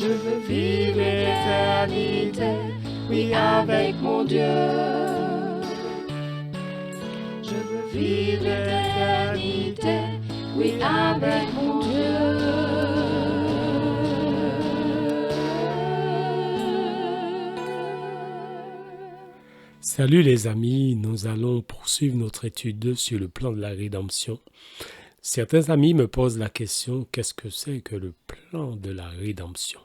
Je veux vivre l'éternité, oui, avec mon Dieu. Je veux vivre l'éternité, oui, avec mon Salut les amis, nous allons poursuivre notre étude sur le plan de la rédemption. Certains amis me posent la question, qu'est-ce que c'est que le plan de la rédemption?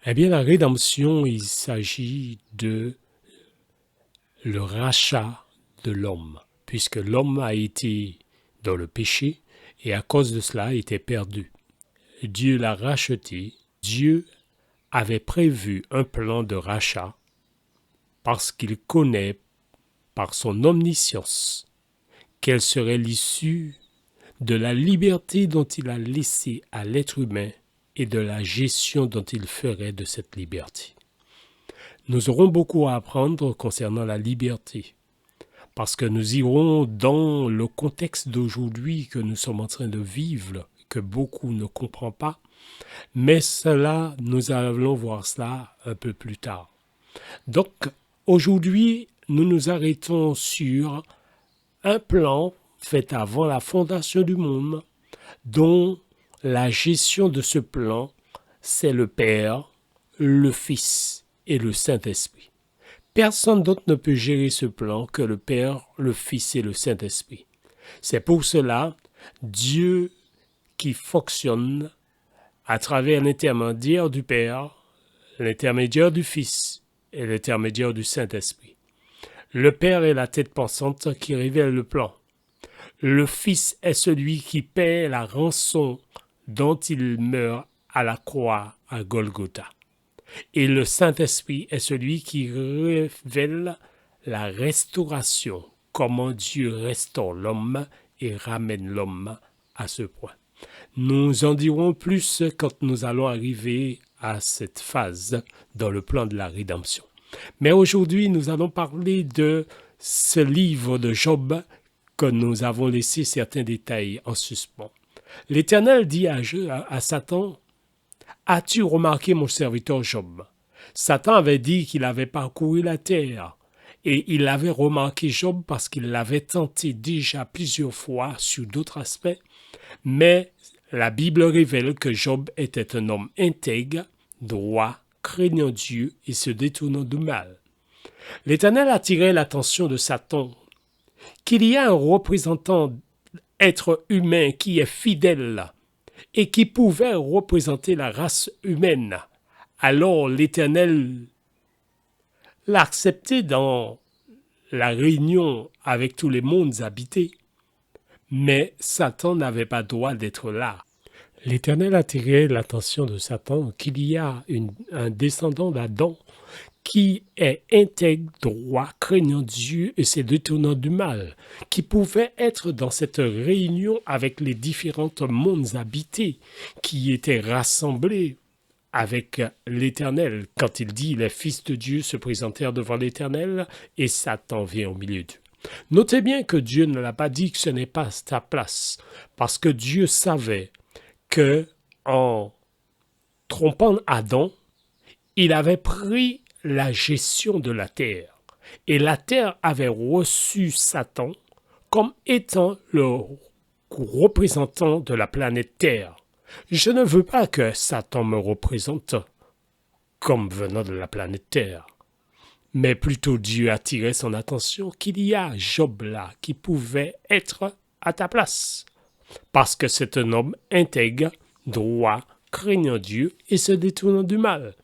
Eh bien, la rédemption, il s'agit de le rachat de l'homme, puisque l'homme a été dans le péché et à cause de cela était perdu. Dieu l'a racheté. Dieu avait prévu un plan de rachat parce qu'il connaît par son omniscience quelle serait l'issue de la liberté dont il a laissé à l'être humain et de la gestion dont il ferait de cette liberté. Nous aurons beaucoup à apprendre concernant la liberté, parce que nous irons dans le contexte d'aujourd'hui que nous sommes en train de vivre, que beaucoup ne comprennent pas, mais cela, nous allons voir cela un peu plus tard. Donc, aujourd'hui, nous nous arrêtons sur un plan fait avant la fondation du monde, dont la gestion de ce plan, c'est le Père, le Fils et le Saint-Esprit. Personne d'autre ne peut gérer ce plan que le Père, le Fils et le Saint-Esprit. C'est pour cela, Dieu qui fonctionne à travers l'intermédiaire du Père, l'intermédiaire du Fils et l'intermédiaire du Saint-Esprit. Le Père est la tête pensante qui révèle le plan. Le Fils est celui qui paie la rançon dont il meurt à la croix à Golgotha. Et le Saint-Esprit est celui qui révèle la restauration, comment Dieu restaure l'homme et ramène l'homme à ce point. Nous en dirons plus quand nous allons arriver à cette phase dans le plan de la rédemption. Mais aujourd'hui, nous allons parler de ce livre de Job que nous avons laissé certains détails en suspens. L'Éternel dit à Satan, « As-tu remarqué mon serviteur Job ?» Satan avait dit qu'il avait parcouru la terre et il avait remarqué Job parce qu'il l'avait tenté déjà plusieurs fois sur d'autres aspects, mais la Bible révèle que Job était un homme intègre, droit, craignant Dieu et se détournant du mal. L'Éternel attirait l'attention de Satan qu'il y a un représentant être humain qui est fidèle et qui pouvait représenter la race humaine. Alors l'Éternel l'a accepté dans la réunion avec tous les mondes habités, mais Satan n'avait pas droit d'être là. L'Éternel attirait l'attention de Satan qu'il y a un descendant d'Adam qui est intègre, droit, craignant Dieu et se détournant du mal, qui pouvait être dans cette réunion avec les différents mondes habités qui étaient rassemblés avec l'Éternel. Quand il dit « les fils de Dieu se présentèrent devant l'Éternel et Satan vient au milieu d'eux ». Notez bien que Dieu ne l'a pas dit que ce n'est pas ta place, parce que Dieu savait que en trompant Adam, il avait pris la gestion de la terre. Et la terre avait reçu Satan comme étant le représentant de la planète Terre. Je ne veux pas que Satan me représente comme venant de la planète Terre. Mais plutôt Dieu attirait son attention qu'il y a Job là qui pouvait être à ta place. Parce que c'est un homme intègre, droit, craignant Dieu et se détournant du mal.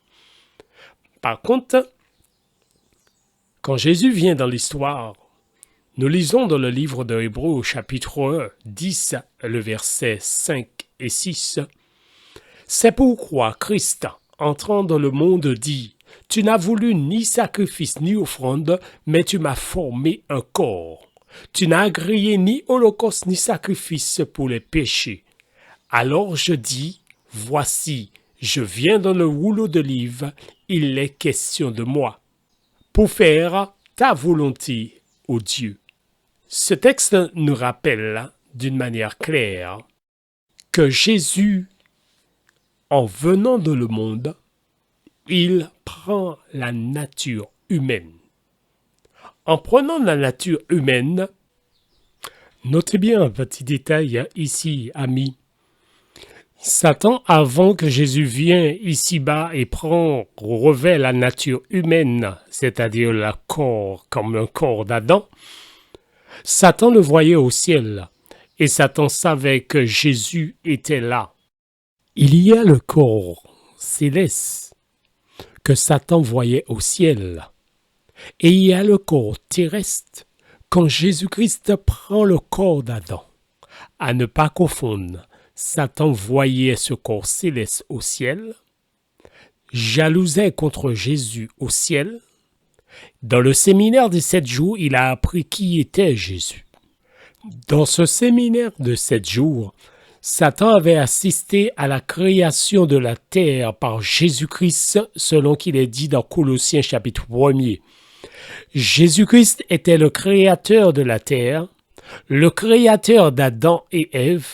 Par contre, quand Jésus vient dans l'histoire, nous lisons dans le livre de Hébreux au chapitre 10, le verset 5 et 6, « C'est pourquoi Christ, entrant dans le monde, dit, « Tu n'as voulu ni sacrifice ni offrande, mais tu m'as formé un corps. Tu n'as agréé ni holocauste ni sacrifice pour les péchés. Alors je dis, voici, je viens dans le rouleau d'olive, il est question de moi, pour faire ta volonté, ô Dieu. » Ce texte nous rappelle d'une manière claire que Jésus, en venant dans le monde, il prend la nature humaine. En prenant la nature humaine, notez bien un petit détail ici, amis. Satan, avant que Jésus vienne ici-bas et revêt la nature humaine, c'est-à-dire le corps comme un corps d'Adam, Satan le voyait au ciel et Satan savait que Jésus était là. Il y a le corps céleste que Satan voyait au ciel et il y a le corps terrestre quand Jésus-Christ prend le corps d'Adam. À ne pas confondre, Satan voyait ce corps céleste au ciel, jalousait contre Jésus au ciel. Dans le séminaire des 7 jours, il a appris qui était Jésus. Dans ce séminaire de 7 jours, Satan avait assisté à la création de la terre par Jésus-Christ, selon qu'il est dit dans Colossiens chapitre 1er. Jésus-Christ était le créateur de la terre, le créateur d'Adam et Ève,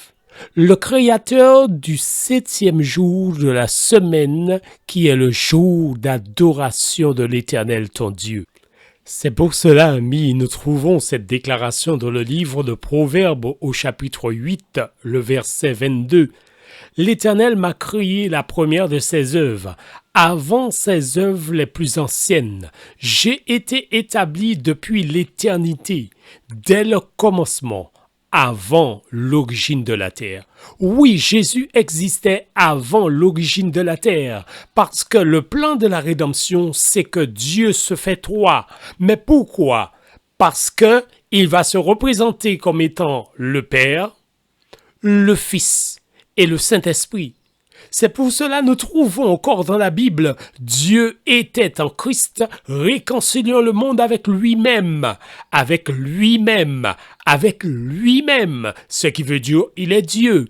le créateur du 7e jour de la semaine, qui est le jour d'adoration de l'Éternel ton Dieu. C'est pour cela, amis, nous trouvons cette déclaration dans le livre de Proverbes au chapitre 8, le verset 22. L'Éternel m'a créé la première de ses œuvres, avant ses œuvres les plus anciennes. J'ai été établi depuis l'éternité, dès le commencement, avant l'origine de la terre. Oui, Jésus existait avant l'origine de la terre, parce que le plan de la rédemption, c'est que Dieu se fait trois. Mais pourquoi? Parce que il va se représenter comme étant le Père, le Fils et le Saint-Esprit. C'est pour cela que nous trouvons encore dans la Bible, Dieu était en Christ, réconciliant le monde avec lui-même, ce qui veut dire il est Dieu.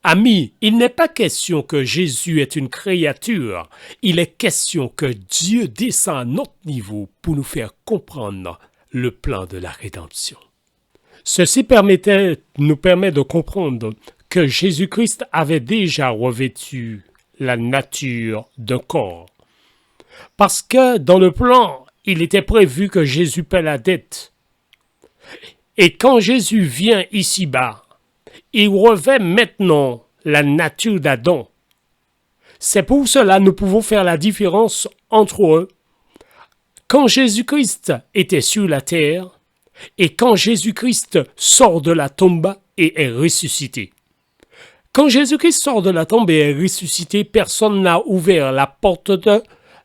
Amis, il n'est pas question que Jésus est une créature, il est question que Dieu descend à notre niveau pour nous faire comprendre le plan de la rédemption. Ceci nous permet de comprendre que Jésus-Christ avait déjà revêtu la nature d'un corps. Parce que dans le plan, il était prévu que Jésus paie la dette. Et quand Jésus vient ici-bas, il revêt maintenant la nature d'Adam. C'est pour cela que nous pouvons faire la différence entre eux. Quand Jésus-Christ était sur la terre et quand Jésus-Christ sort de la tombe et est ressuscité. Quand Jésus-Christ sort de la tombe et est ressuscité, personne n'a ouvert la porte de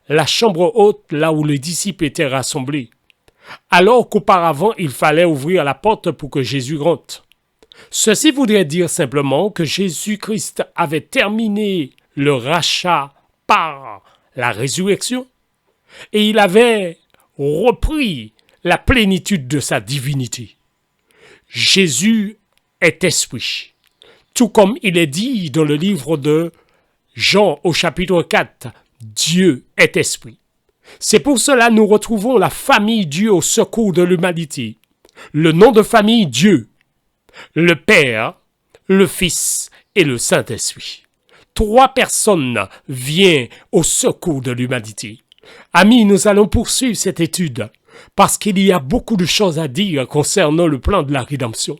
la chambre haute, là où les disciples étaient rassemblés. Alors qu'auparavant, il fallait ouvrir la porte pour que Jésus rentre. Ceci voudrait dire simplement que Jésus-Christ avait terminé le rachat par la résurrection et il avait repris la plénitude de sa divinité. Jésus est esprit. Tout comme il est dit dans le livre de Jean au chapitre 4, Dieu est esprit. C'est pour cela que nous retrouvons la famille Dieu au secours de l'humanité. Le nom de famille Dieu, le Père, le Fils et le Saint-Esprit. 3 personnes viennent au secours de l'humanité. Amis, nous allons poursuivre cette étude parce qu'il y a beaucoup de choses à dire concernant le plan de la rédemption.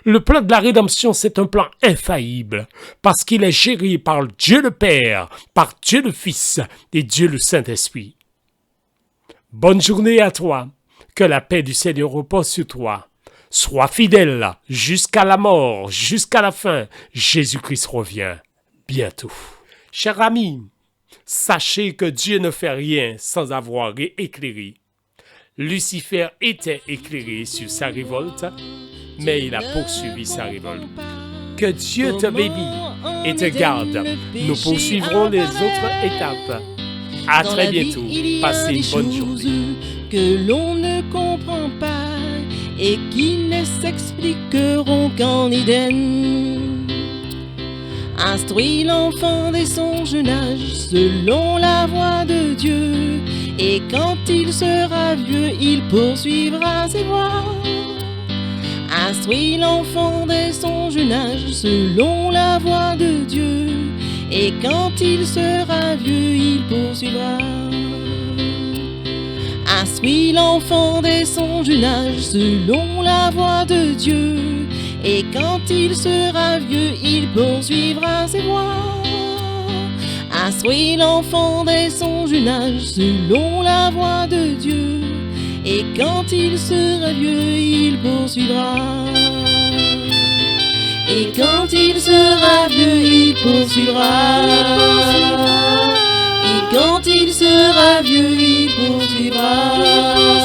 Le plan de la rédemption, c'est un plan infaillible, parce qu'il est géré par Dieu le Père, par Dieu le Fils et Dieu le Saint-Esprit. Bonne journée à toi, que la paix du Seigneur repose sur toi. Sois fidèle jusqu'à la mort, jusqu'à la fin. Jésus-Christ revient bientôt. Chers amis, sachez que Dieu ne fait rien sans avoir éclairé. Lucifer était éclairé sur sa révolte, mais il a poursuivi sa révolte. Que Dieu te bénisse et te garde. Nous poursuivrons les autres étapes. À très bientôt. Passez une bonne journée. Que l'on ne comprend pas et qui ne s'expliqueront qu'en Éden. Instruis l'enfant dès son jeune âge selon la voie de Dieu, et quand il sera vieux, il poursuivra ses voies. Instruis l'enfant dès son jeune âge selon la voie de Dieu, et quand il sera vieux, il poursuivra. Instruit l'enfant dès son jeune âge selon la voie de Dieu, et quand il sera vieux, il poursuivra ses voies. Instruit l'enfant dès son jeune âge selon la voie de Dieu, et quand il sera vieux, il poursuivra. Et quand il sera vieux, il poursuivra. Et quand il sera vieux, il poursuivra.